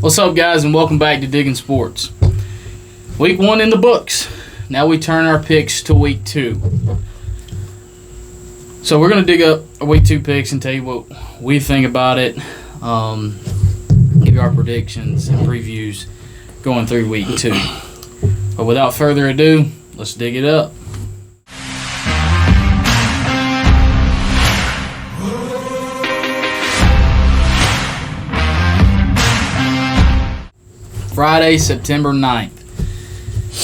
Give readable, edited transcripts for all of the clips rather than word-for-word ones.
What's up, guys, and welcome back to Diggin Sports. Week 1 in the books. Now we turn our picks to Week 2. So we're going to dig up our Week 2 picks and tell you what we think about it, give you our predictions and previews going through Week 2. But without further ado, let's dig it up. Friday, September 9th.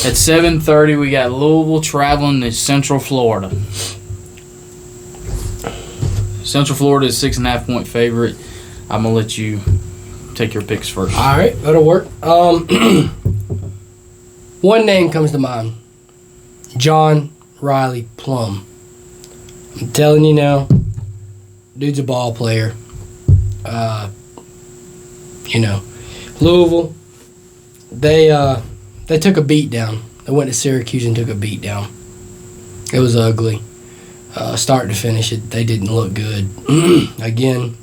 At 7:30, we got Louisville traveling to Central Florida. Central Florida is 6.5-point favorite. I'm going to let you take your picks first. All right, that'll work. One name comes to mind. John Riley Plum. I'm telling you now, dude's a ball player. Louisville, they took a beat down. They went to Syracuse and took a beat down. It was ugly. Start to finish, they didn't look good. Again,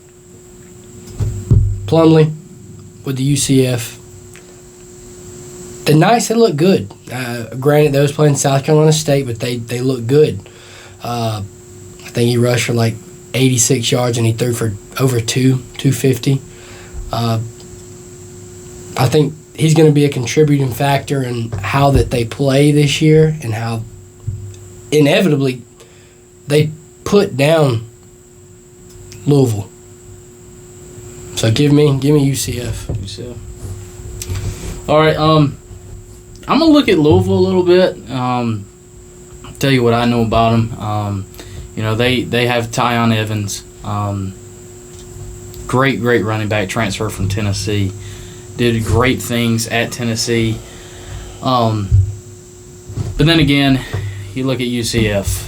Plumlee with the UCF. The Knights, they look good. Granted, they was playing South Carolina State, but they look good. I think he rushed for like 86 yards and he threw for over 250. I think he's going to be a contributing factor in how that they play this year and how inevitably they put down Louisville. So give me UCF. All right, I'm gonna look at Louisville a little bit. Tell you what I know about them. They have Tyon Evans, great running back, transfer from Tennessee. Did great things at Tennessee. But then again, you look at UCF.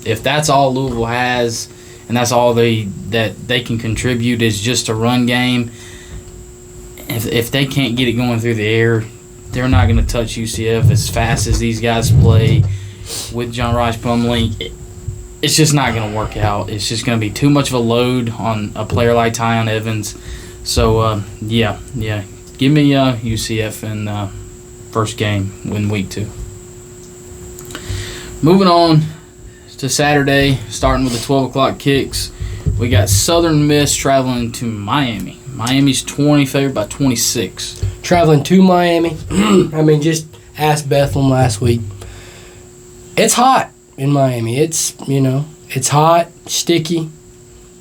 If that's all Louisville has, and that's all they can contribute is just a run game, if they can't get it going through the air, they're not going to touch UCF as fast as these guys play with John Riley Plumlee. It's just not going to work out. It's just going to be too much of a load on a player like Tyon Evans. So, yeah. Give me UCF in first game in Week 2. Moving on to Saturday, starting with the 12 o'clock kicks, we got Southern Miss traveling to Miami. Miami's 20 favored by 26. Traveling to Miami. Just ask Bethlehem last week. It's hot in Miami. It's hot, sticky.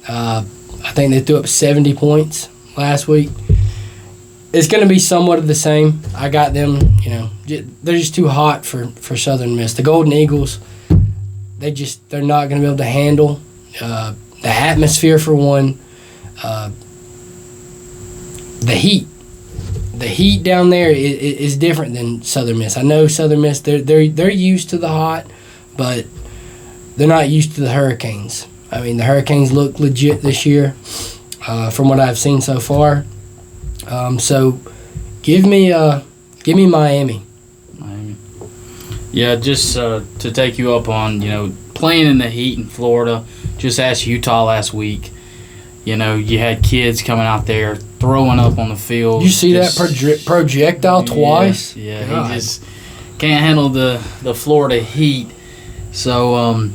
I think they threw up 70 points last week. It's going to be somewhat of the same. I got them, they're just too hot for Southern Miss. The Golden Eagles, they're not going to be able to handle the atmosphere for one. The heat. The heat down there is different than Southern Miss. I know Southern Miss, they're used to the hot, but they're not used to the Hurricanes. The Hurricanes look legit this year. From what I've seen so far. So give me Miami. Yeah, just to take you up on, playing in the heat in Florida, just asked Utah last week. You had kids coming out there throwing up on the field. You see that projectile twice? Yeah, he just can't handle the Florida heat. So,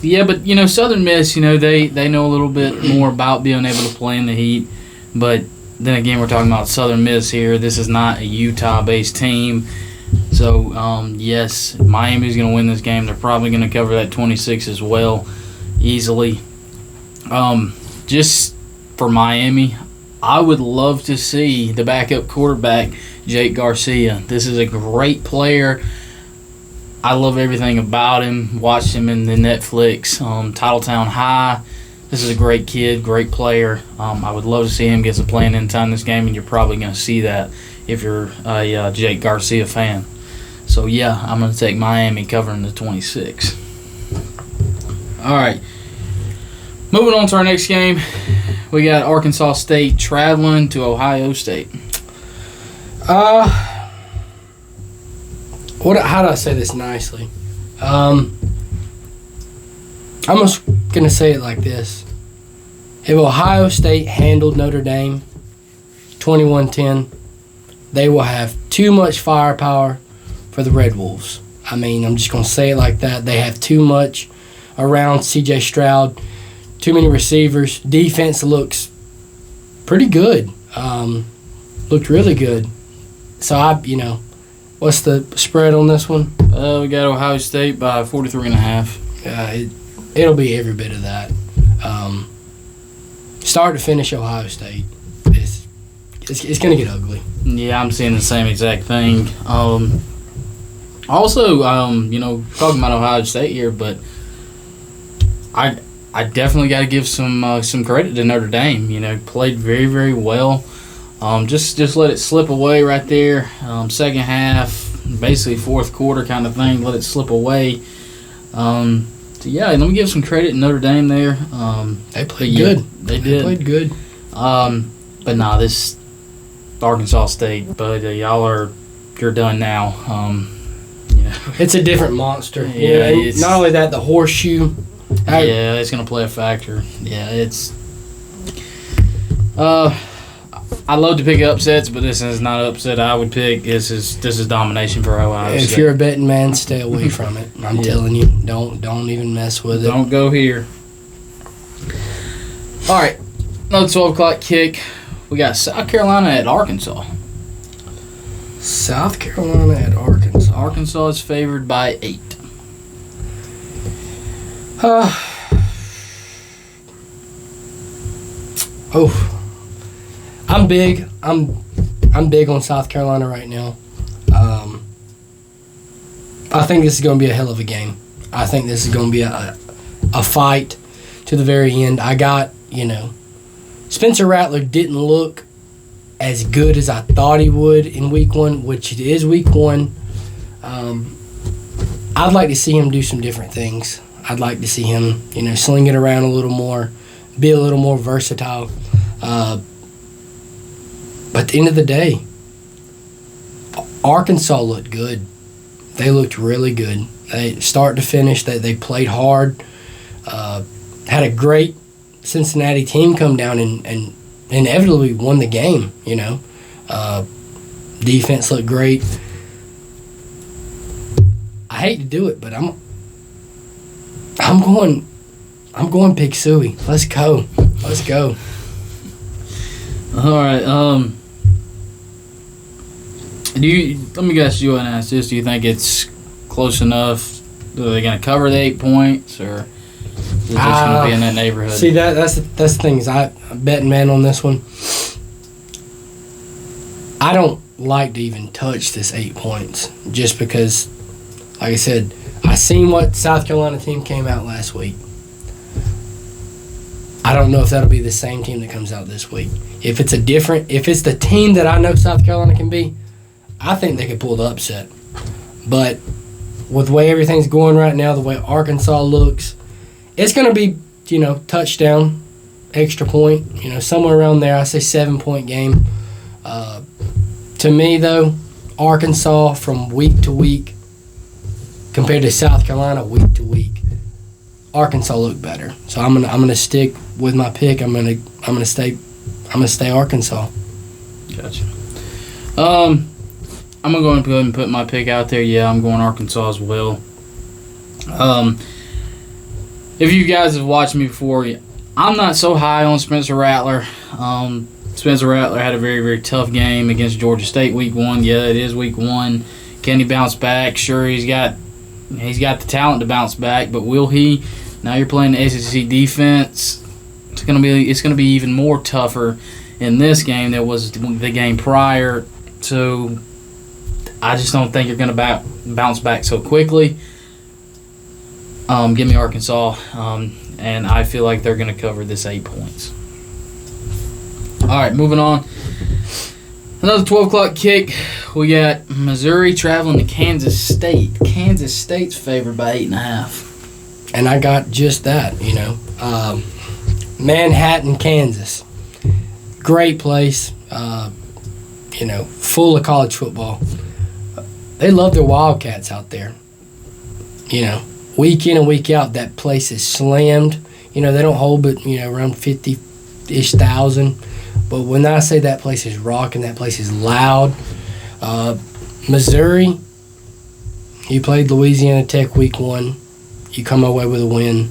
but Southern Miss, they know a little bit more about being able to play in the heat. But then again, we're talking about Southern Miss here. This is not a Utah-based team. So, yes, Miami's going to win this game. They're probably going to cover that 26 as well, easily. Just for Miami, I would love to see the backup quarterback, Jake Garcia. This is a great player. I love everything about him. Watched him in the Netflix Titletown High. This is a great kid, great player. I would love to see him get some playing in time this game, and you're probably going to see that if you're a Jake Garcia fan. So, yeah, I'm going to take Miami covering the 26. All right. Moving on to our next game, we got Arkansas State traveling to Ohio State. How do I say this nicely? I'm just going to say it like this. If Ohio State handled Notre Dame 21-10. They will have too much firepower for the Red Wolves. I mean, I'm just going to say it like that. They have too much around C.J. Stroud, too many receivers. Defense looks pretty good. Looked really good. So, what's the spread on this one? We got Ohio State by 43.5. It'll be every bit of that. Start to finish, Ohio State. It's going to get ugly. Yeah, I'm seeing the same exact thing. Also, talking about Ohio State here, but I definitely got to give some credit to Notre Dame. Played very, very well. Just let it slip away right there. Second half, basically fourth quarter kind of thing. Let it slip away. So yeah, let me give some credit to Notre Dame there. They played good. They did. They played good. But nah, this Arkansas State, but you're done now. It's a different monster. Yeah, not only that, the horseshoe. It's gonna play a factor. Yeah, it's. I love to pick upsets, but this is not an upset I would pick. This is domination for Ohio State. If you're a betting man, stay away from it. I'm telling you, don't even mess with it. Don't go here. All right, another 12 o'clock kick. We got South Carolina at Arkansas. South Carolina at Arkansas. Arkansas is favored by 8. I'm big. I'm big on South Carolina right now. I think this is going to be a hell of a game. I think this is going to be a fight to the very end. I got, Spencer Rattler didn't look as good as I thought he would in week 1, which it is week 1. I'd like to see him do some different things. I'd like to see him, sling it around a little more, be a little more versatile. But at the end of the day, Arkansas looked good. They looked really good. They start to finish, they played hard. Had a great Cincinnati team come down and inevitably won the game. Defense looked great. I hate to do it, but I'm going Pig Suey. Let's go. All right. Let me guess you and ask this. Do you think it's close enough? Are they going to cover the 8 points, or is it just going to be in that neighborhood? See, that's the thing is I'm betting man on this one. I don't like to even touch this 8 points just because, like I said, I seen what South Carolina team came out last week. I don't know if that'll be the same team that comes out this week. If it's the team that I know South Carolina can be, I think they could pull the upset. But with the way everything's going right now, the way Arkansas looks, it's going to be, touchdown, extra point, somewhere around there. I say 7-point game. To me, though, Arkansas from week to week compared to South Carolina week to week, Arkansas looked better. So I'm gonna stick with my pick. I'm gonna stay Arkansas. Gotcha. I'm gonna go ahead and put my pick out there. Yeah, I'm going Arkansas as well. If you guys have watched me before, I'm not so high on Spencer Rattler. Spencer Rattler had a very, very tough game against Georgia State week 1. Yeah, it is week 1. Can he bounce back? Sure, he's got the talent to bounce back, but will he? Now you're playing the SEC defense. It's gonna be even more tougher in this game than was the game prior. So I just don't think you're gonna bounce back so quickly. Give me Arkansas, and I feel like they're gonna cover this 8 points. All right, moving on. Another 12 o'clock kick. We got Missouri traveling to Kansas State. Kansas State's favored by 8.5. And I got just that, Manhattan, Kansas. Great place, full of college football. They love their Wildcats out there. Week in and week out, that place is slammed. They don't hold but, around 50-ish thousand. But when I say that place is rocking, that place is loud. Missouri, you played Louisiana Tech week 1. You come away with a win.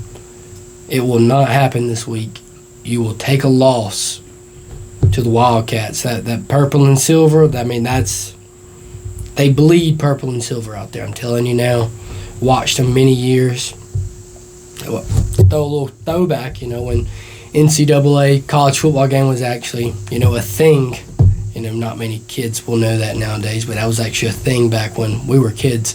It will not happen this week. You will take a loss to the Wildcats. That purple and silver, they bleed purple and silver out there. I'm telling you now. Watched them many years. Throw a little throwback, when NCAA college football game was actually, a thing. Not many kids will know that nowadays, but that was actually a thing back when we were kids.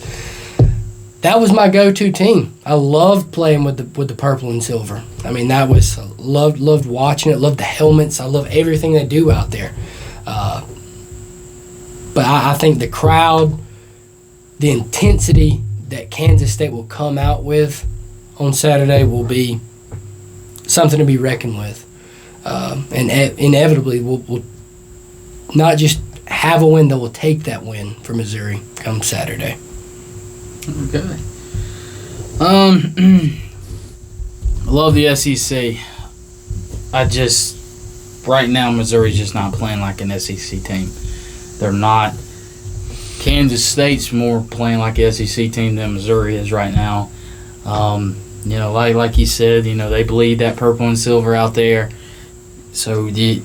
That was my go-to team. I loved playing with the purple and silver. That was loved watching it. Loved the helmets. I love everything they do out there. But I think the crowd, the intensity that Kansas State will come out with on Saturday will be something to be reckoned with. And inevitably, we'll not just have a win, they will take that win for Missouri come Saturday. Okay. I love the SEC. Right now, Missouri's just not playing like an SEC team. They're not. Kansas State's more playing like an SEC team than Missouri is right now. Like you said, they bleed that purple and silver out there. So they're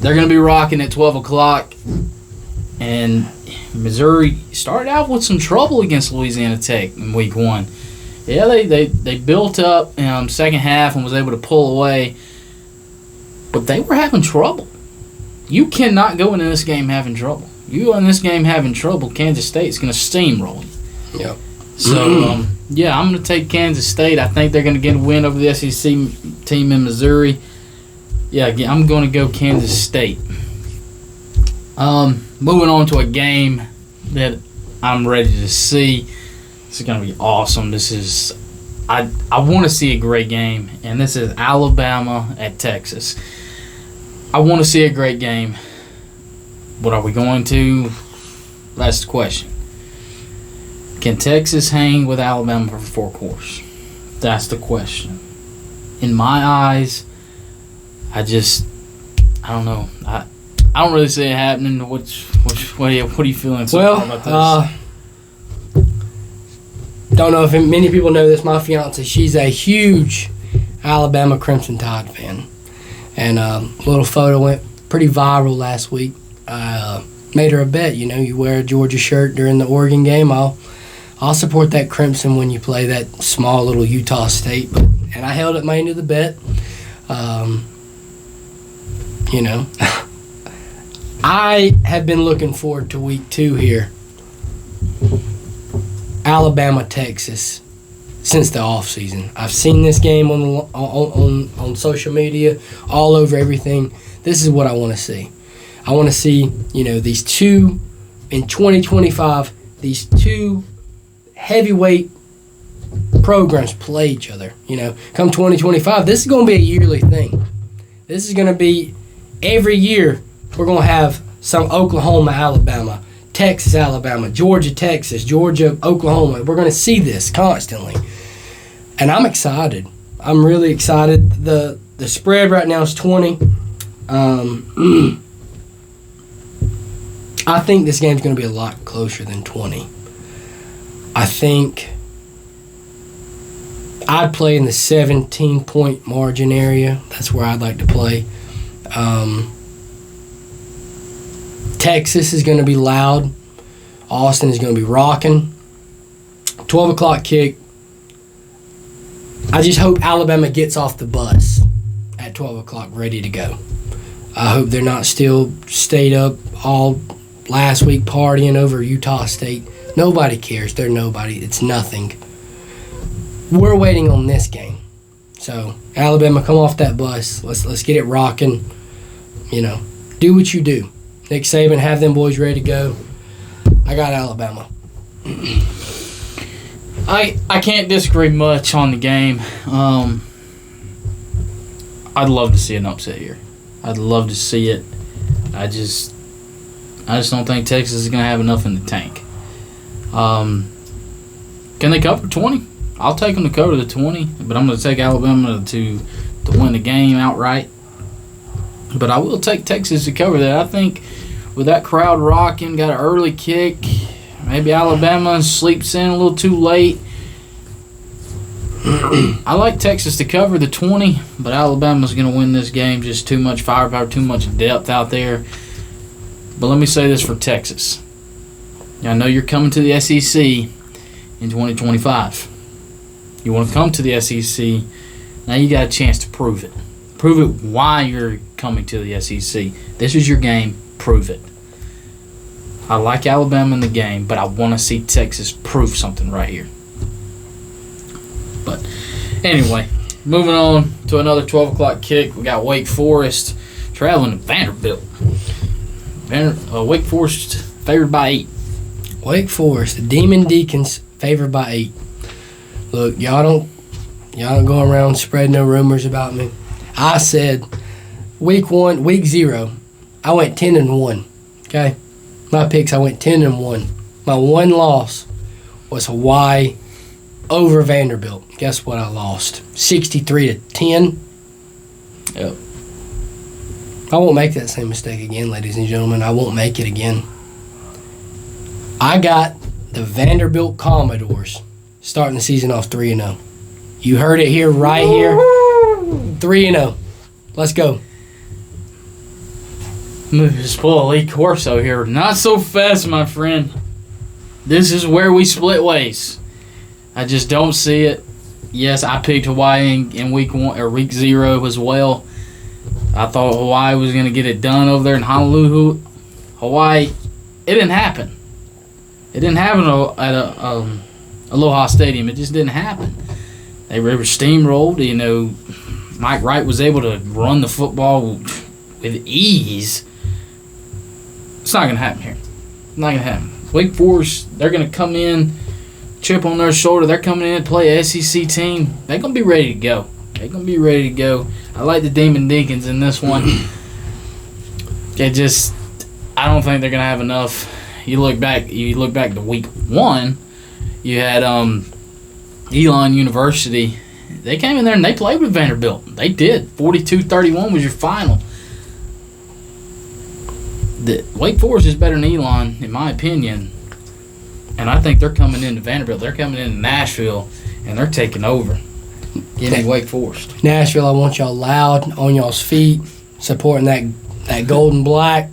going to be rocking at 12 o'clock. And Missouri started out with some trouble against Louisiana Tech in week 1. Yeah, they built up second half and was able to pull away. But they were having trouble. You cannot go into this game having trouble. You go in this game having trouble, Kansas State's going to steamroll you. Yep. So, I'm going to take Kansas State. I think they're going to get a win over the SEC team in Missouri. Yeah, I'm going to go Kansas State. Moving on to a game that I'm ready to see. This is going to be awesome. I want to see a great game, and this is Alabama at Texas. I want to see a great game. What are we going to? That's the question. Can Texas hang with Alabama for 4 quarters? That's the question. In my eyes, I don't know. I don't really see it happening. What are you feeling so far about this? Don't know if many people know this. My fiance, she's a huge Alabama Crimson Tide fan. And a little photo went pretty viral last week. I made her a bet. You wear a Georgia shirt during the Oregon game, I'll support that Crimson when you play that small little Utah State. And I held up my end of the bet. I have been looking forward to week 2 here. Alabama, Texas, since the offseason. I've seen this game on social media, all over everything. This is what I want to see. I want to see, these two, in 2025, these two heavyweight programs play each other. Come 2025, this is going to be a yearly thing. This is going to be every year we're going to have some Oklahoma, Alabama, Texas, Alabama, Georgia, Texas, Georgia, Oklahoma. We're going to see this constantly. And I'm excited. I'm really excited. The spread right now is 20. I think this game's going to be a lot closer than 20. I think I'd play in the 17-point margin area. That's where I'd like to play. Texas is going to be loud. Austin is going to be rocking. 12 o'clock kick. I just hope Alabama gets off the bus at 12 o'clock ready to go. I hope they're not still stayed up all last week partying over Utah State. Nobody cares. They're nobody. It's nothing. We're waiting on this game. So, Alabama, come off that bus. Let's get it rocking. Do what you do. Nick Saban, have them boys ready to go. I got Alabama. I can't disagree much on the game. I'd love to see an upset here. I'd love to see it. I just don't think Texas is going to have enough in the tank. Can they cover 20? I'll take them to cover the 20, but I'm going to take Alabama to win the game outright. But I will take Texas to cover that. I think with that crowd rocking, got an early kick, maybe Alabama sleeps in a little too late. I like Texas to cover the 20, but Alabama's going to win this game. Just too much firepower, too much depth out there. But let me say this for Texas. I know you're coming to the SEC in 2025. You want to come to the SEC, now you got a chance to prove it. Prove it why you're coming to the SEC. This is your game. Prove it. I like Alabama in the game, but I want to see Texas prove something right here. But anyway, moving on to another 12 o'clock kick. We got Wake Forest traveling to Vanderbilt. Wake Forest favored by 8. Wake Forest, the Demon Deacons favored by 8. Look, y'all don't go around spreading no rumors about me. I said week 0, I went 10-1. Okay, my picks, I went 10-1. My one loss was Hawaii over Vanderbilt. Guess what? I lost 63-10. Yep. I won't make that same mistake again, ladies and gentlemen. I won't make it again. I got the Vanderbilt Commodores starting the season off 3-0. You heard it here, right here. 3-0. Let's go. Moving to spoil Lee Corso here. Not so fast, my friend. This is where we split ways. I just don't see it. Yes, I picked Hawaii in week 1 or week 0 as well. I thought Hawaii was going to get it done over there in Honolulu. Hawaii, it didn't happen. It didn't happen at Aloha Stadium. It just didn't happen. They were steamrolled. You know, Mike Wright was able to run the football with ease. It's not going to happen here. It's not going to happen. Wake Forest, they're going to come in, chip on their shoulder. They're coming in to play an SEC team. They're going to be ready to go. They're going to be ready to go. I like the Demon Deacons in this one. I don't think they're going to have enough. You look back to week 1, you had Elon University. They came in there and they played with Vanderbilt. They did. 42-31 was your final. The Wake Forest is better than Elon, in my opinion. And I think they're coming into Vanderbilt. They're coming into Nashville, and they're taking over. Give me Wake Forest. Nashville, I want y'all loud, on y'all's feet, supporting that gold and black.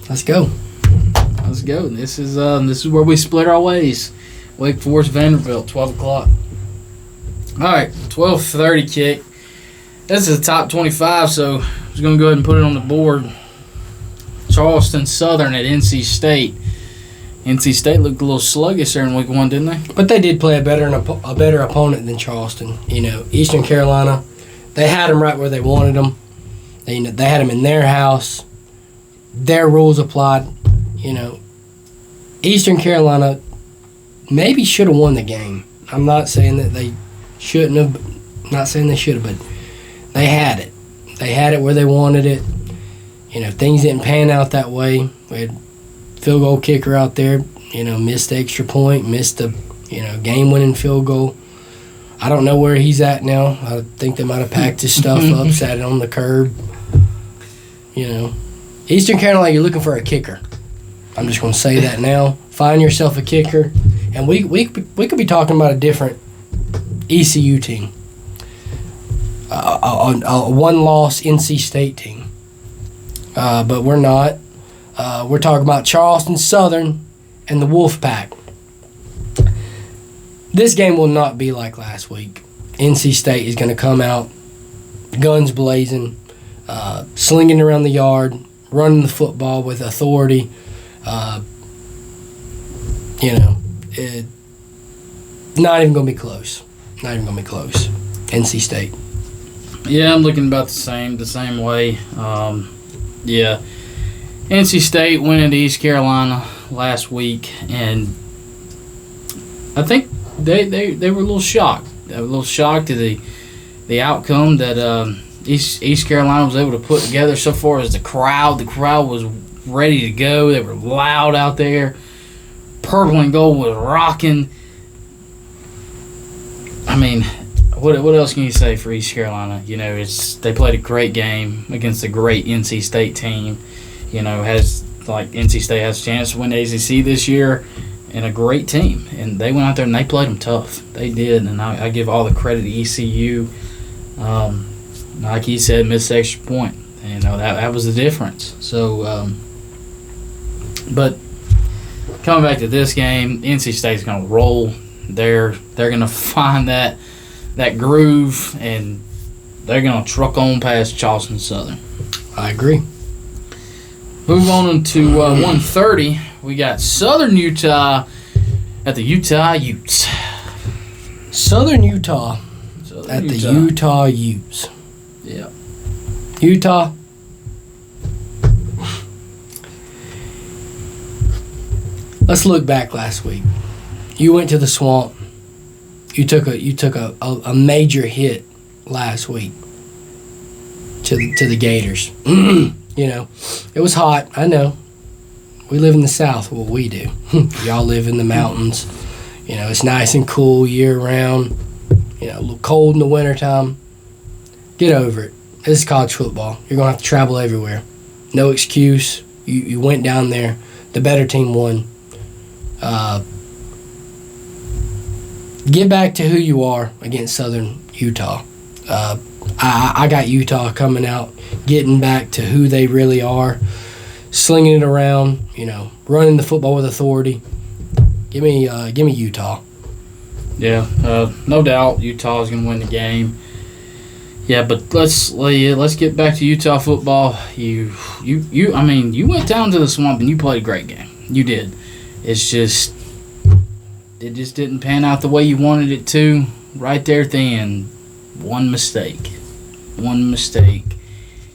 Let's go. Let's go. This is where we split our ways. Wake Forest, Vanderbilt, 12 o'clock. All right, 12:30 kick. This is the top 25, so I was going to go ahead and put it on the board. Charleston Southern at NC State. NC State looked a little sluggish there in week 1, didn't they? But they did play a better opponent than Charleston. You know, Eastern Carolina, they had them right where they wanted them. They had them in their house. Their rules applied. You know, Eastern Carolina maybe should have won the game. I'm not saying that they shouldn't have. Not saying they should have, but they had it. They had it where they wanted it. You know, things didn't pan out that way. We had field goal kicker out there, you know, missed the extra point, missed the, game-winning field goal. I don't know where he's at now. I think they might have packed his stuff up, sat it on the curb. You know, Eastern Carolina, you're looking for a kicker. I'm just going to say that now. Find yourself a kicker. And we could be talking about a different ECU team. A one-loss NC State team. But we're not. We're talking about Charleston Southern and the Wolfpack. This game will not be like last week. NC State is going to come out, guns blazing, slinging around the yard, running the football with authority. Not even going to be close. Not even going to be close. NC State. Yeah, I'm looking about the same way. Yeah. NC State went into East Carolina last week, and I think they were a little shocked. They were a little shocked at the outcome that East Carolina was able to put together so far as the crowd. The crowd was ready to go. They were loud out there. Purple and gold was rocking. I mean, what else can you say for East Carolina? You know, they played a great game against a great NC State team. You know, NC State has a chance to win the ACC this year, and a great team. And they went out there and they played them tough. They did, and I give all the credit to ECU. Like he said, missed the extra point. You know, that was the difference. So, but coming back to this game, NC State's going to roll. They're going to find that groove, and they're going to truck on past Charleston Southern. I agree. Move on to 1:30. We got Southern Utah at the Utah Utes. Southern Utah at the Utah Utes. Yeah. Utah. Let's look back last week. You went to the swamp. You took a major hit last week to the Gators. You know, it was hot. I know. We live in the South. Well, we do. Y'all live in the mountains. You know, it's nice and cool year round. You know, a little cold in the wintertime. Get over it. This is college football. You're going to have to travel everywhere. No excuse. You went down there. The better team won. Get back to who you are against Southern Utah. I got Utah coming out, getting back to who they really are, slinging it around, you know, running the football with authority. Give me Utah. Yeah, no doubt Utah is going to win the game. Yeah, but let's get back to Utah football. You went down to the swamp and you played a great game. You did. It just didn't pan out the way you wanted it to. Right there at the end, one mistake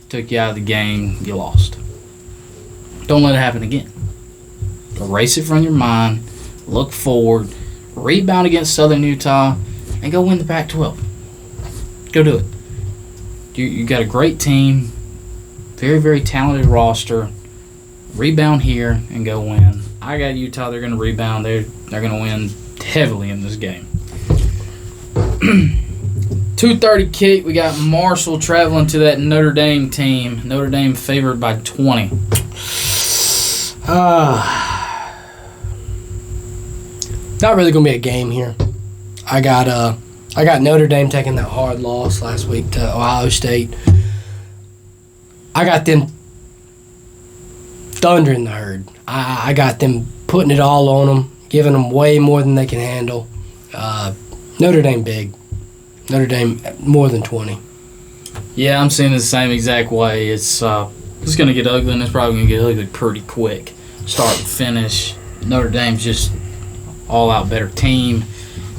took you out of the game. You lost. Don't let it happen again. Erase it from your mind. Look forward. Rebound against Southern Utah, and go win the Pac-12. Go do it. You got a great team, very, very talented roster. Rebound here and go win. I got Utah. They're going to rebound. They're going to win heavily in this game. 2:30 kick. We got Marshall traveling to that Notre Dame team. Notre Dame favored by 20. Not really going to be a game here. I got Notre Dame taking that hard loss last week to Ohio State. I got them thundering the herd. I got them putting it all on them, giving them way more than they can handle. Notre Dame big. Notre Dame more than 20. Yeah, I'm seeing it the same exact way. It's going to get ugly, and it's probably going to get ugly pretty quick. Start to finish. Notre Dame's just all-out better team,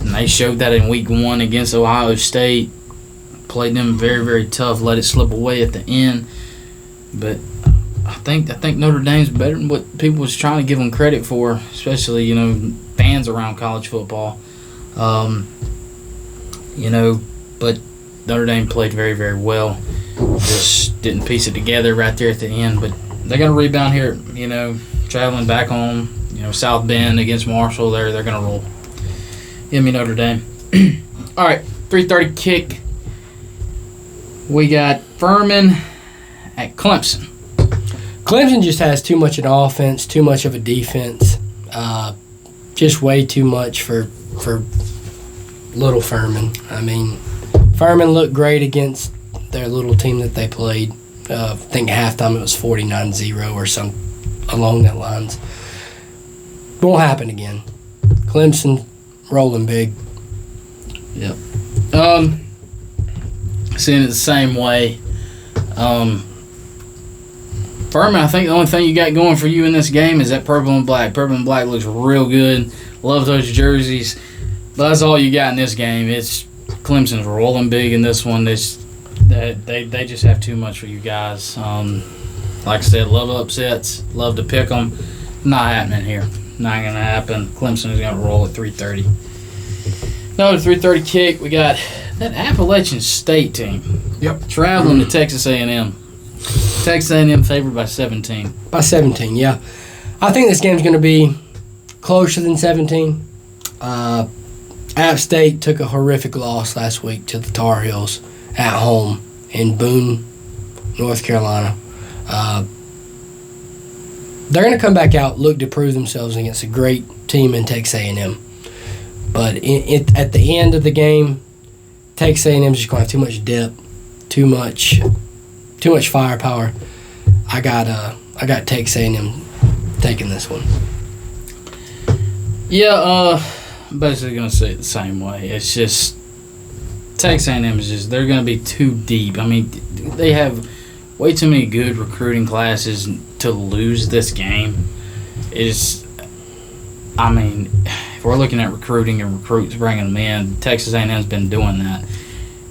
and they showed that in week 1 against Ohio State. Played them very, very tough, let it slip away at the end. But I think Notre Dame's better than what people was trying to give them credit for, especially, you know, fans around college football. You know, but Notre Dame played very, very well. Just didn't piece it together right there at the end. But they're going to rebound here, you know, traveling back home, you know, South Bend against Marshall. They're going to roll. Give me Notre Dame. All right, 3:30 kick. We got Furman at Clemson. Clemson just has too much an offense, too much of a defense. Just way too much for little Furman. I mean, Furman looked great against their little team that they played. I think at halftime it was 49-0 or some along that lines. Won't happen again. Clemson rolling big. Yep. Seeing it the same way. Furman, I think the only thing you got going for you in this game is that purple and black. Purple and black looks real good. Love those jerseys. But that's all you got in this game. It's Clemson's rolling big in this one. They just have too much for you guys. Like I said, love upsets. Love to pick them. Not happening here. Not going to happen. Clemson is going to roll at 3:30. Another 3:30 kick. We got that Appalachian State team. Yep. Traveling to Texas A&M. Texas A&M favored by 17. By 17, yeah. I think this game's going to be closer than 17. App State took a horrific loss last week to the Tar Heels at home in Boone, North Carolina. They're going to come back out, look to prove themselves against a great team in Texas A&M. But at the end of the game, Texas A&M is just going to have too much depth, too much firepower. I got Texas A&M taking this one. Yeah, basically going to say it the same way. It's just Texas A&M is just, they're going to be too deep. I mean, they have way too many good recruiting classes to lose this game. If we're looking at recruiting and recruits bringing them in, Texas A&M's been doing that.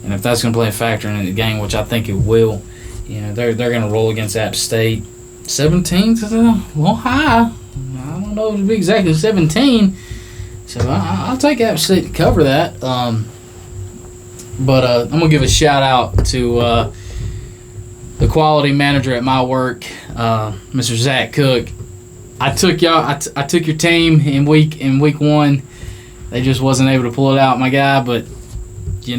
And if that's going to play a factor in the game, which I think it will, they're going to roll against App State. 17's a little high. I don't know if it'll be exactly 17. So I'll take App State to cover that. But I'm going to give a shout out to the quality manager at my work, Mr. Zach Cook. I took your team in week 1. They just wasn't able to pull it out, my guy. But they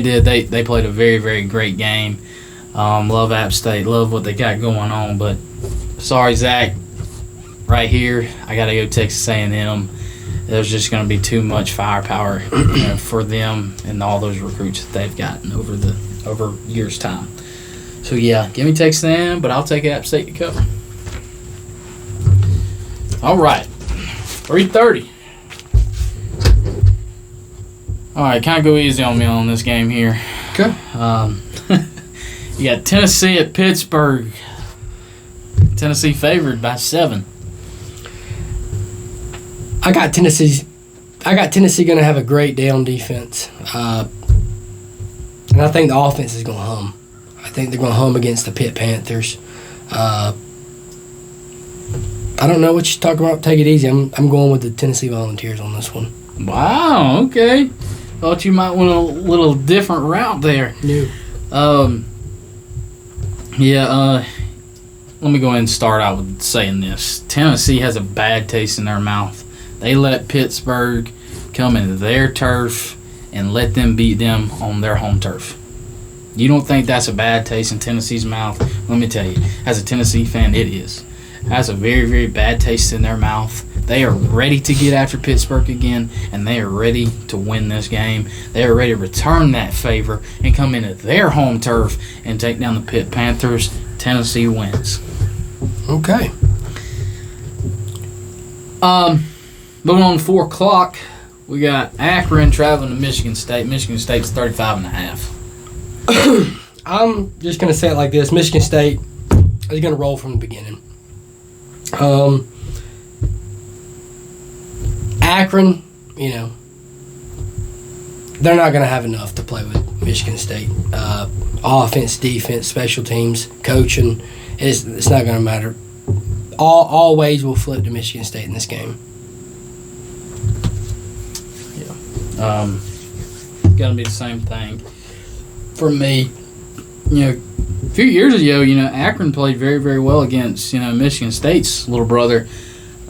did. They played a very, very great game. Love App State. Love what they got going on. But sorry, Zach. Right here, I got to go Texas A&M. There's just going to be too much firepower for them and all those recruits that they've gotten over years' time. So, yeah, give me Texas A&M, but I'll take App State to cover. All right, 3:30. All right, kind of go easy on me on this game here. Okay. You got Tennessee at Pittsburgh. Tennessee favored by 7. I got Tennessee going to have a great day on defense. And I think the offense is going to hum. I think they're going to hum against the Pitt Panthers. I don't know what you're talking about. Take it easy. I'm going with the Tennessee Volunteers on this one. Wow, okay. Thought you might want a little different route there. No. Let me go ahead and start out with saying this. Tennessee has a bad taste in their mouth. They let Pittsburgh come into their turf and let them beat them on their home turf. You don't think that's a bad taste in Tennessee's mouth? Let me tell you, as a Tennessee fan, it is. That's a very, very bad taste in their mouth. They are ready to get after Pittsburgh again, and they are ready to win this game. They are ready to return that favor and come into their home turf and take down the Pitt Panthers. Tennessee wins. Okay. Moving on to 4 o'clock, we got Akron traveling to Michigan State. Michigan State's 35.5. I'm just going to say it like this. Michigan State is going to roll from the beginning. Akron, they're not going to have enough to play with Michigan State. Offense, defense, special teams, coaching, it's not going to matter. All ways will flip to Michigan State in this game. Gonna be the same thing for me. A few years ago, Akron played very, very well against Michigan State's little brother,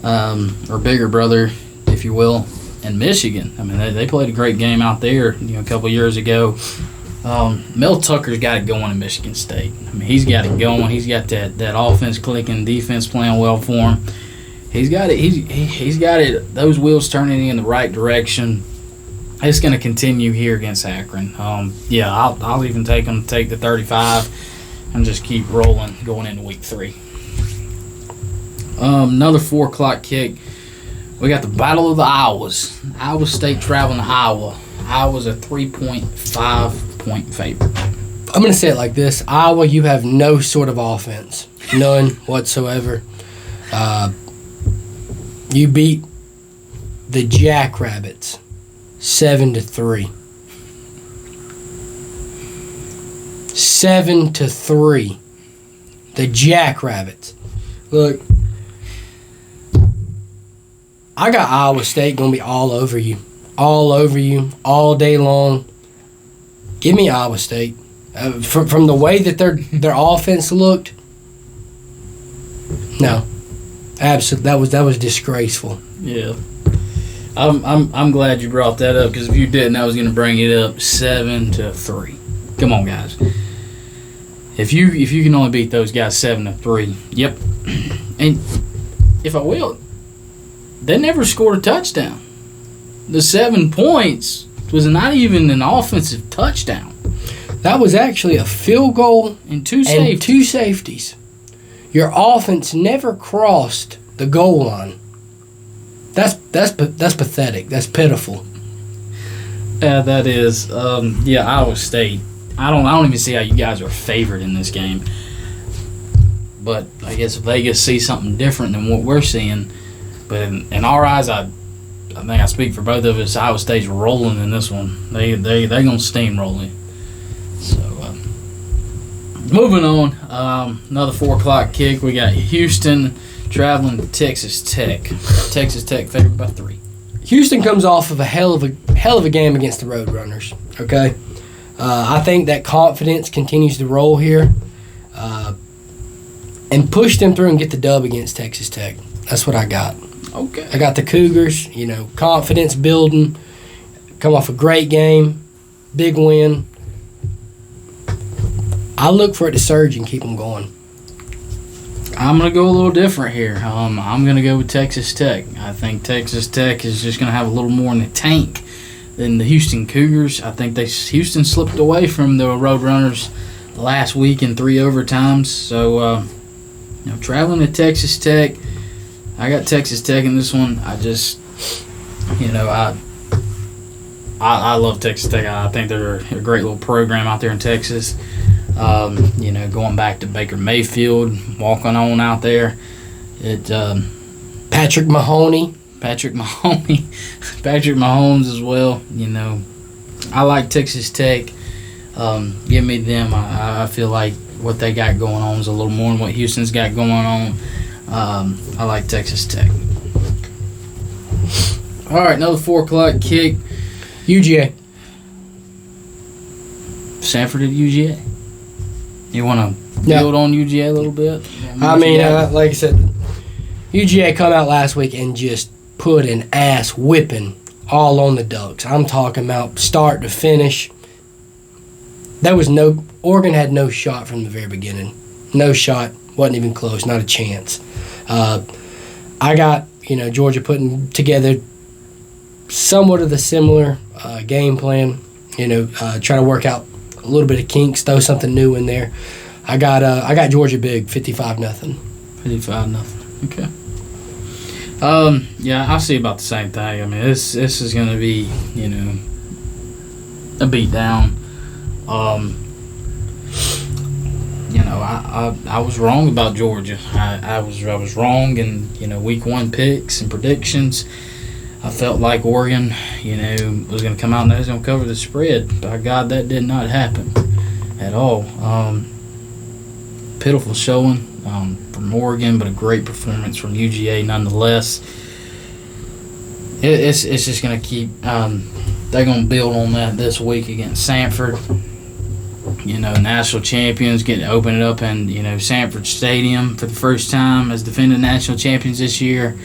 or bigger brother, if you will, in Michigan. I mean, they played a great game out there. A couple years ago. Mel Tucker's got it going in Michigan State. I mean, he's got it going. He's got that offense clicking, defense playing well for him. He's got it. He's got it. Those wheels turning in the right direction. It's going to continue here against Akron. I'll even take the 35 and just keep rolling going into week 3. Another 4 o'clock kick. We got the Battle of the Iowas. Iowa State traveling to Iowa. Iowa's a 3.5-point favorite. I'm going to say it like this. Iowa, you have no sort of offense. None whatsoever. You beat the Jackrabbits 7-3. 7-3. The Jackrabbits. Look, I got Iowa State going to be all over you. All over you, all day long. Give me Iowa State. From the way that their offense looked, no, absolutely, that was disgraceful. Yeah. I'm glad you brought that up, because if you didn't, I was going to bring it up 7-3. Come on, guys. If you can only beat those guys 7-3, yep. And if I will, they never scored a touchdown. The 7 points was not even an offensive touchdown. That was actually a field goal and two safeties. Your offense never crossed the goal line. That's pathetic. That's pitiful. Yeah, that is. Iowa State. I don't even see how you guys are favored in this game. But I guess Vegas sees something different than what we're seeing. But in our eyes, I think I speak for both of us. Iowa State's rolling in this one. They're gonna steamroll it. So moving on, another 4:00 kick. We got Houston traveling to Texas Tech. Texas Tech favored by 3. Houston comes off of a hell of a game against the Roadrunners. Okay, I think that confidence continues to roll here, and push them through and get the dub against Texas Tech. That's what I got. Okay. I got the Cougars. Confidence building. Come off a great game, big win. I look for it to surge and keep them going. I'm going to go a little different here. I'm going to go with Texas Tech. I think Texas Tech is just going to have a little more in the tank than the Houston Cougars. I think Houston slipped away from the Roadrunners last week in 3 overtimes. So, traveling to Texas Tech, I got Texas Tech in this one. I just, I love Texas Tech. I think they're a great little program out there in Texas. Going back to Baker Mayfield, walking on out there. Patrick Mahomes as well. I like Texas Tech. Give me them. I feel like what they got going on is a little more than what Houston's got going on. I like Texas Tech. All right, another 4:00 kick. UGA. Stanford at UGA. You want to build on UGA a little bit? Like I said, UGA come out last week and just put an ass whipping all on the Ducks. I'm talking about start to finish. Oregon had no shot from the very beginning. No shot. Wasn't even close. Not a chance. I got, Georgia putting together somewhat of the similar game plan. Try to work out a little bit of kinks, throw something new in there. I got Georgia big, 55-0. 55-0. Okay. I see about the same thing. I mean, this is going to be, a beat down. I was wrong about Georgia. I was wrong in week 1 picks and predictions. I felt like Oregon, was going to come out and they was going to cover the spread. By God, that did not happen at all. Pitiful showing from Oregon, but a great performance from UGA nonetheless. It's just going to keep. They're going to build on that this week against Stanford. National champions getting to open it up in Sanford Stadium for the first time as defending national champions this year.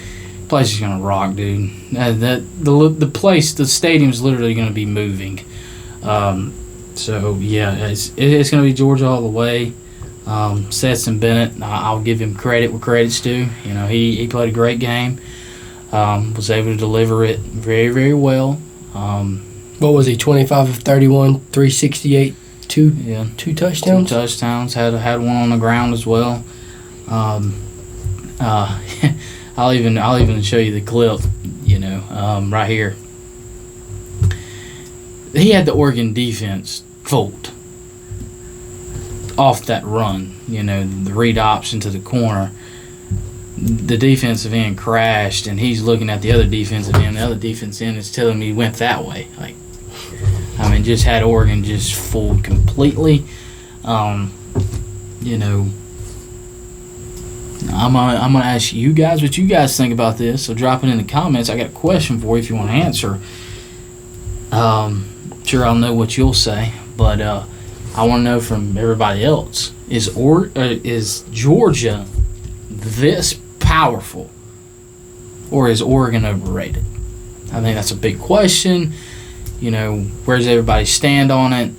Place is gonna rock, dude. The stadium's literally gonna be moving. It's gonna be Georgia all the way. Stetson Bennett, I'll give him credit where credit's due. He played a great game. Was able to deliver it very, very well. What was he? 25 of 31, 368, two touchdowns. 2 touchdowns. Had one on the ground as well. I'll even show you the clip, right here. He had the Oregon defense fooled off that run, the read option to the corner. The defensive end crashed, and he's looking at the other defensive end. The other defensive end is telling me he went that way. Just had Oregon just fooled completely. I'm gonna ask you guys what you guys think about this. So drop it in the comments. I got a question for you if you want to answer. Sure, I'll know what you'll say, but I want to know from everybody else: is Georgia this powerful, or is Oregon overrated? I think that's a big question. Where's everybody stand on it?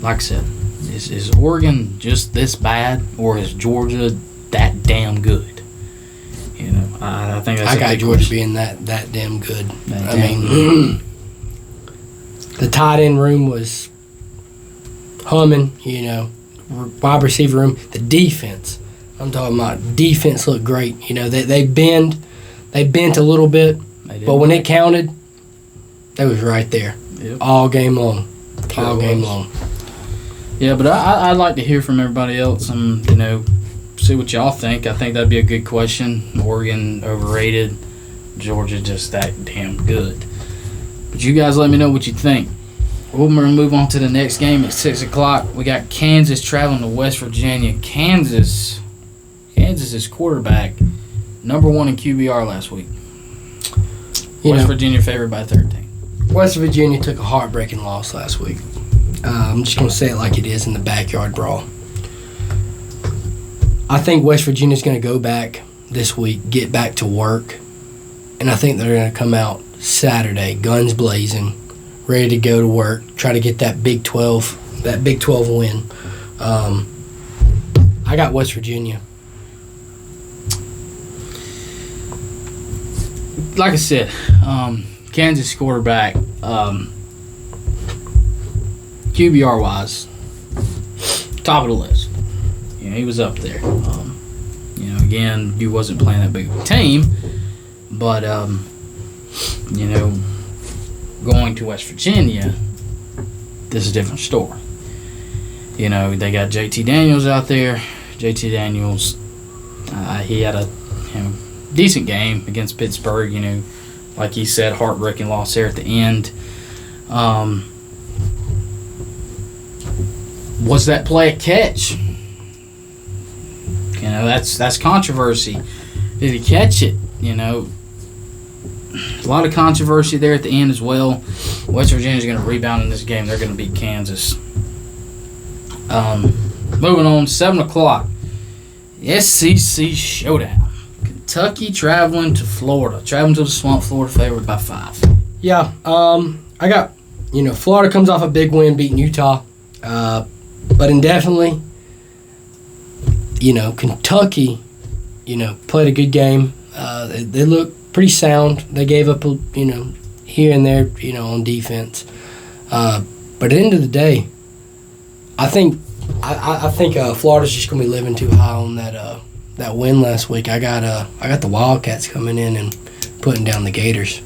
Like I said, is Oregon just this bad, or is Georgia that damn good? I think that's I got Georgia question. being that damn good. The tight end room was humming, wide receiver room. The defense, I'm talking about defense looked great. They bent a little bit, but when it counted, they was right there. Yep. All game long. All game long. Yeah, but I'd like to hear from everybody else and, see what y'all think. I think that'd be a good question. Oregon overrated, Georgia just that damn good. But you guys let me know what you think. We're going to move on to the next game at 6 o'clock. We got Kansas traveling to West Virginia. Kansas's quarterback, number 1 in QBR last week. West Virginia favored by 13. West Virginia took a heartbreaking loss last week. I'm just going to say it like it is in the backyard brawl. I think West Virginia's going to go back this week, get back to work, and I think they're going to come out Saturday, guns blazing, ready to go to work, try to get that Big 12 win. I got West Virginia. Like I said, Kansas quarterback, QBR-wise, top of the list. He was up there. Again, you wasn't playing that big of a team, but, going to West Virginia, this is a different story. They got JT Daniels out there. JT Daniels, he had a decent game against Pittsburgh, like he said, heartbreaking loss there at the end. Was that play a catch? That's controversy. Did he catch it? A lot of controversy there at the end as well. West Virginia's going to rebound in this game. They're going to beat Kansas. Moving on, 7 o'clock. SEC Showdown. Kentucky traveling to Florida. Traveling to the Swamp, Florida, favored by 5. Yeah, I got, Florida comes off a big win beating Utah. But indefinitely, Kentucky, played a good game. They look pretty sound. They gave up, here and there, on defense. But at the end of the day, I think Florida's just gonna be living too high on that win last week. I got the Wildcats coming in and putting down the Gators.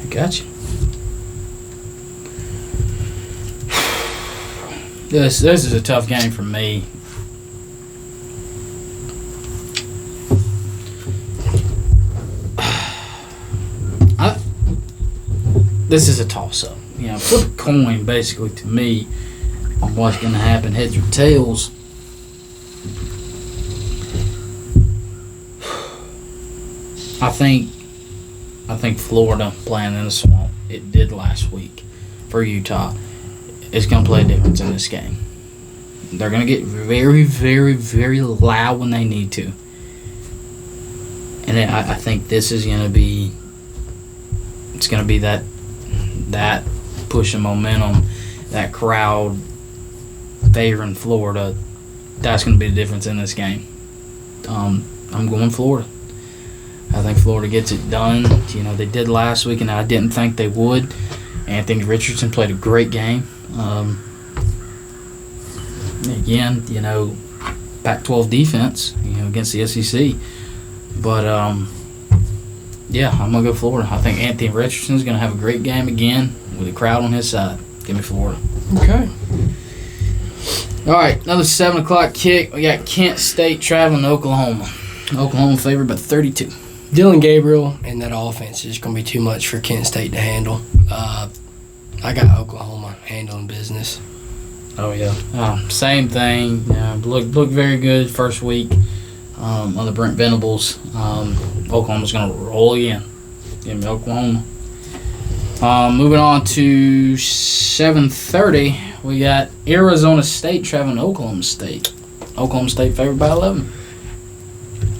I got you. This is a tough game for me. This is a toss-up. Flip a coin, basically, to me, on what's going to happen, heads or tails. I think Florida playing in the Swamp, it did last week for Utah, is going to play a difference in this game. They're going to get very, very, very loud when they need to. And I think this is going to be, it's going to be that push of momentum, that crowd favoring Florida. That's going to be the difference in this game. I'm going Florida. I think Florida gets it done. They did last week, and I didn't think they would. Anthony Richardson played a great game. Again, Pac-12 defense, against the SEC. But, yeah, I'm going to go Florida. I think Anthony Richardson's going to have a great game again with a crowd on his side. Give me Florida. Okay. All right, another 7 o'clock kick. We got Kent State traveling to Oklahoma. Oklahoma favored by 32. Dylan Gabriel and that offense is going to be too much for Kent State to handle. I got Oklahoma handling business. Oh, yeah. Same thing. Looked very good first week on the Brent Venables. Oklahoma's going to roll again. Give me Oklahoma. Moving on to 7:30, we got Arizona State traveling to Oklahoma State. Oklahoma State favored by 11.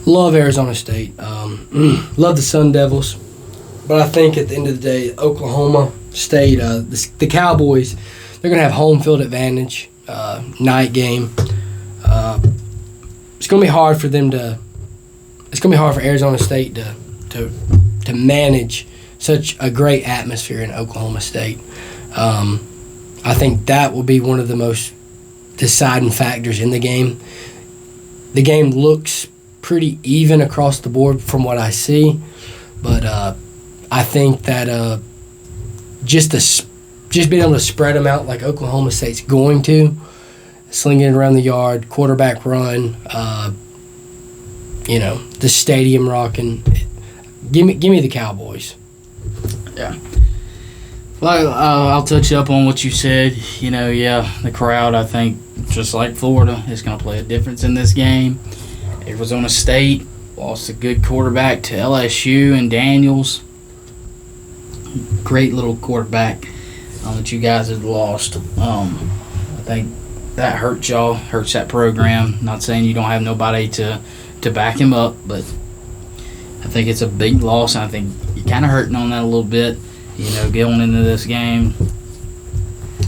Love Arizona State. Love the Sun Devils. But I think at the end of the day, Oklahoma State, the Cowboys, they're going to have home field advantage, night game. It's going to be hard for them to – it's going to be hard for Arizona State to manage such a great atmosphere in Oklahoma State. I think that will be one of the most deciding factors in the game. The game looks pretty even across the board from what I see, but I think that just being able to spread them out like Oklahoma State's going to, slinging it around the yard, quarterback run, the stadium rocking. Give me the Cowboys. Yeah. Well, I'll touch up on what you said. The crowd, I think, just like Florida, is going to play a difference in this game. Arizona State lost a good quarterback to LSU and Daniels. Great little quarterback that you guys have lost. I think that hurts y'all, hurts that program. Not saying you don't have nobody to back him up, but I think it's a big loss. I think you're kind of hurting on that a little bit, going into this game.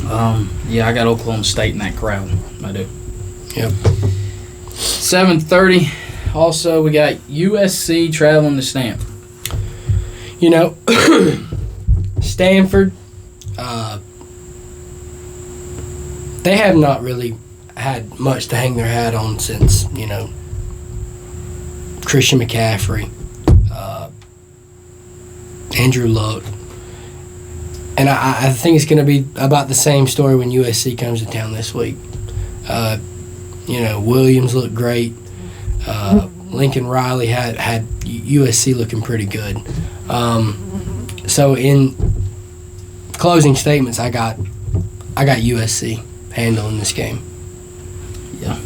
I got Oklahoma State in that crowd. I do. Yep. 7:30. Also, we got USC traveling to Stanford. Stanford, they have not really had much to hang their hat on since, Christian McCaffrey, Andrew Luck. And I think it's going to be about the same story when USC comes to town this week. Williams looked great. Lincoln Riley had USC looking pretty good. So in closing statements, I got USC handling this game. Yeah.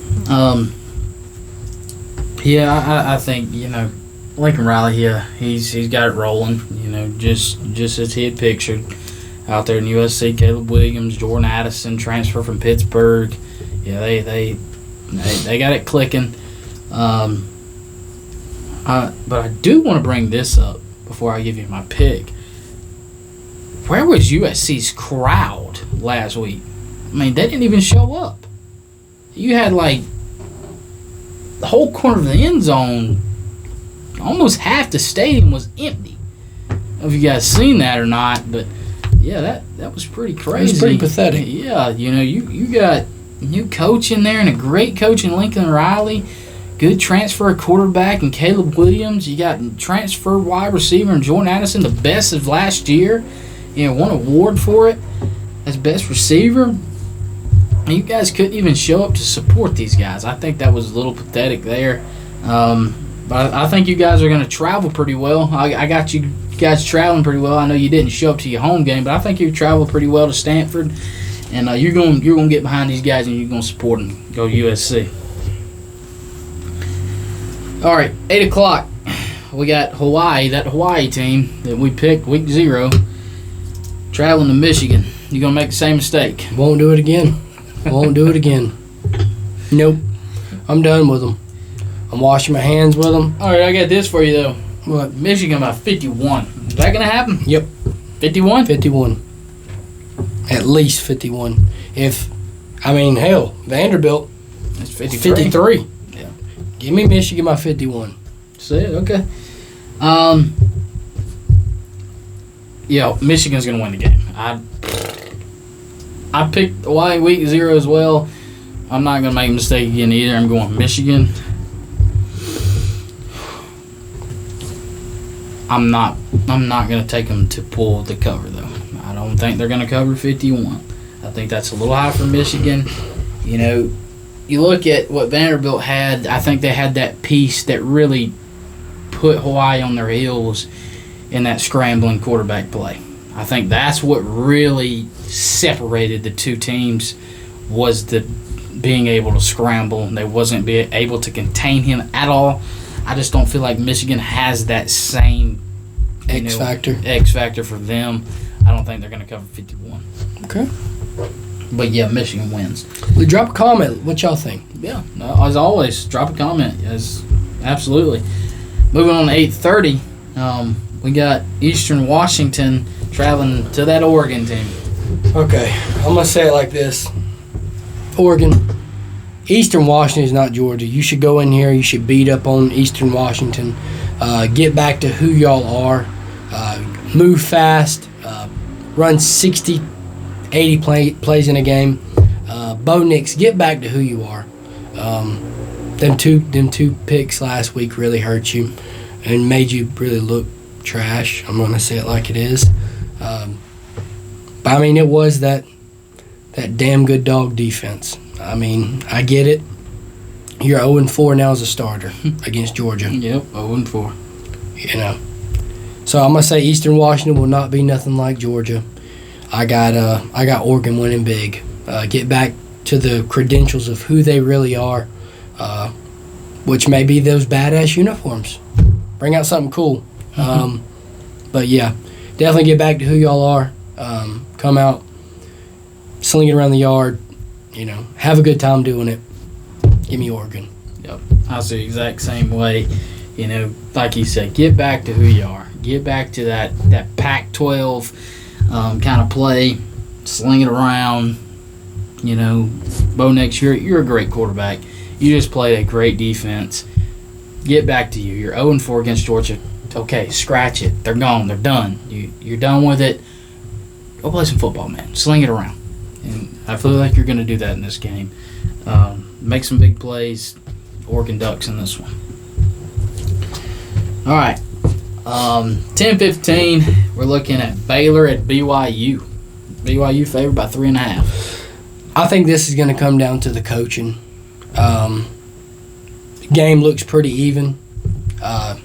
I think Lincoln Riley here. He's got it rolling. Just as he had pictured out there in USC. Caleb Williams, Jordan Addison, transfer from Pittsburgh. Yeah, they got it clicking. But I do want to bring this up before I give you my pick. Where was USC's crowd last week? I mean, they didn't even show up. You had the whole corner of the end zone, almost half the stadium was empty. I don't know if you guys seen that or not, but yeah, that was pretty crazy. It was pretty pathetic. Yeah, you got new coach in there and a great coach in Lincoln Riley. Good transfer quarterback and Caleb Williams. You got transfer wide receiver and Jordan Addison, the best of last year. Won an award for it as best receiver. And you guys couldn't even show up to support these guys. I think that was a little pathetic there. But I think you guys are going to travel pretty well. I got you guys traveling pretty well. I know you didn't show up to your home game, but I think you traveled pretty well to Stanford. And you're going to get behind these guys and you're going to support them. Go USC. All right, 8 o'clock. We got Hawaii, that Hawaii team that we picked week 0, traveling to Michigan. You're going to make the same mistake. Won't do it again. Nope. I'm done with them. I'm washing my hands with them. All right, I got this for you, though. What? Michigan by 51. Is that going to happen? Yep. 51? 51. At least 51. Hell, Vanderbilt. That's 53. 53. Yeah. Give me Michigan by 51. That's it, okay. Michigan's going to win the game. I picked Hawaii week 0 as well. I'm not going to make a mistake again either. I'm going Michigan. I'm not going to take them to pull the cover, though. I don't think they're going to cover 51. I think that's a little high for Michigan. You look at what Vanderbilt had. I think they had that piece that really put Hawaii on their heels in that scrambling quarterback play. I think that's what really separated the two teams was the being able to scramble. They wasn't being able to contain him at all. I just don't feel like Michigan has that same X factor for them. I don't think they're going to cover 51. Okay. But yeah, Michigan wins. Drop a comment. What y'all think? Yeah, as always, drop a comment. absolutely. Moving on to 8:30, we got Eastern Washington traveling to that Oregon team. Okay, I'm going to say it like this. Oregon, Eastern Washington is not Georgia. You should go in here. You should beat up on Eastern Washington. Get back to who y'all are. Move fast. Run 60, 80 plays in a game. Bo Nix, get back to who you are. Them two picks last week really hurt you and made you really look trash. I'm going to say it like it is. But, I mean, it was that damn good dog defense. I mean, I get it. You're 0-4 now as a starter against Georgia. Yep, 0-4. You know. So I'm going to say Eastern Washington will not be nothing like Georgia. I got Oregon winning big. Get back to the credentials of who they really are, which may be those badass uniforms. Bring out something cool. But, yeah, definitely get back to who y'all are. Come out, sling it around the yard, have a good time doing it. Give me Oregon. Yep, I see the exact same way. Like you said, get back to who you are. Get back to that Pac-12 kind of play, sling it around. Bo Nix, you're a great quarterback. You just played a great defense. Get back to you. You're 0-4 against Georgia. Okay, scratch it. They're gone. They're done. You're done with it. Go play some football, man. Sling it around. And I feel like you're going to do that in this game. Make some big plays. Oregon Ducks in this one. All right. 10-15, we're looking at Baylor at BYU. BYU favored by 3.5. I think this is going to come down to the coaching. Game looks pretty even. I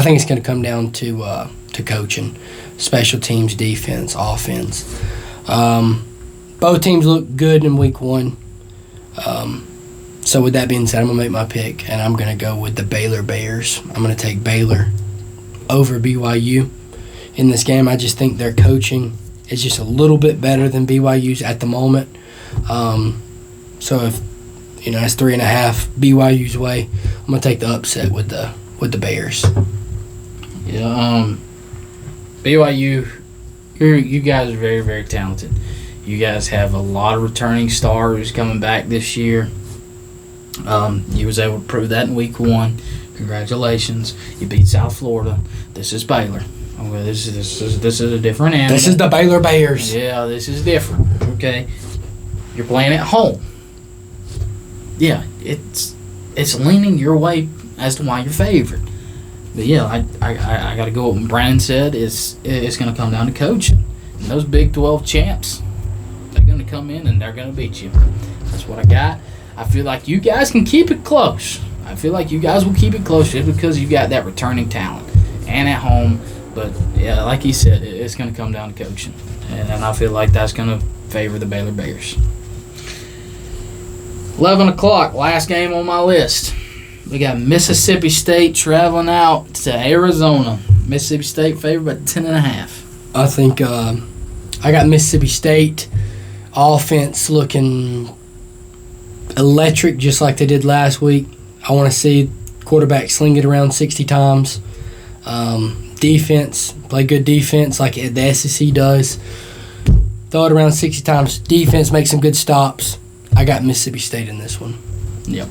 think it's going to come down to coaching. Special teams, defense, offense. Both teams look good in week one. So with that being said, I'm going to make my pick, and I'm going to go with the Baylor Bears. I'm going to take Baylor over BYU in this game. I just think their coaching is just a little bit better than BYU's at the moment. So if it's 3.5 BYU's way, I'm going to take the upset with the Bears. Yeah, BYU, you guys are very, very talented. You guys have a lot of returning stars coming back this year. You was able to prove that in week one. Congratulations. You beat South Florida. This is Baylor. Okay, this is a different animal. This is the Baylor Bears. Yeah, this is different. Okay, you're playing at home. Yeah, it's leaning your way as to why you're favored. But yeah, I got to go with what Brandon said. It's going to come down to coaching. And those Big 12 champs, they're going to come in and they're going to beat you. That's what I got. I feel like you guys can keep it close. I feel like you guys will keep it close just because you got that returning talent and at home. But yeah, like he said, it's going to come down to coaching. And I feel like that's going to favor the Baylor Bears. 11 o'clock, last game on my list. We got Mississippi State traveling out to Arizona. Mississippi State favored by 10.5. I think I got Mississippi State offense looking electric just like they did last week. I want to see quarterback sling it around 60 times. Defense, play good defense like the SEC does. Throw it around 60 times. Defense, make some good stops. I got Mississippi State in this one. Yep.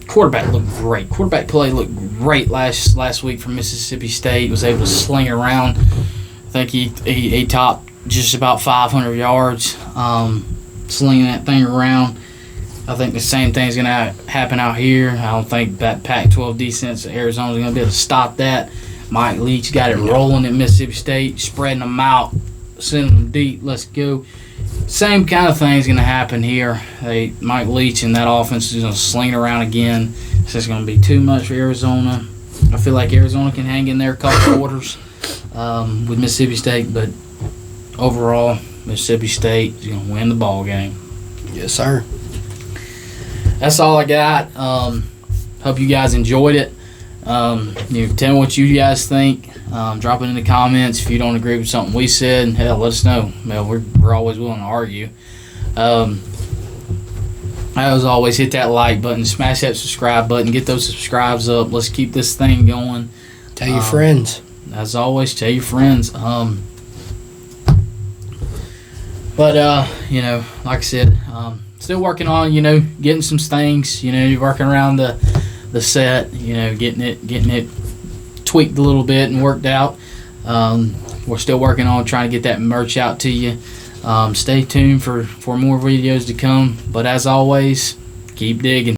Quarterback looked great. Quarterback play looked great last week for Mississippi State. Was able to sling it around. I think he topped just about 500 yards, slinging that thing around. I think the same thing's going to happen out here. I don't think that Pac-12 defense of Arizona is going to be able to stop that. Mike Leach got it rolling at Mississippi State, spreading them out, sending them deep. Let's go. Same kind of thing's going to happen here. Mike Leach and that offense is going to sling it around again. It's just going to be too much for Arizona. I feel like Arizona can hang in there a couple quarters with Mississippi State, but overall, Mississippi State is going to win the ball game. Yes, sir. That's all I got. Hope you guys enjoyed it. Tell me what you guys think. Drop it in the comments if you don't agree with something we said. Hell, let us know. We're always willing to argue. as always, hit that like button, smash that subscribe button, get those subscribes up. Let's keep this thing going. Tell your friends. As always, tell your friends. But you know, like I said, still working on, you know, getting some things, you know, working around the set, you know, getting it tweaked a little bit and worked out. We're still working on trying to get that merch out to you. Stay tuned for more videos to come. But as always, keep digging.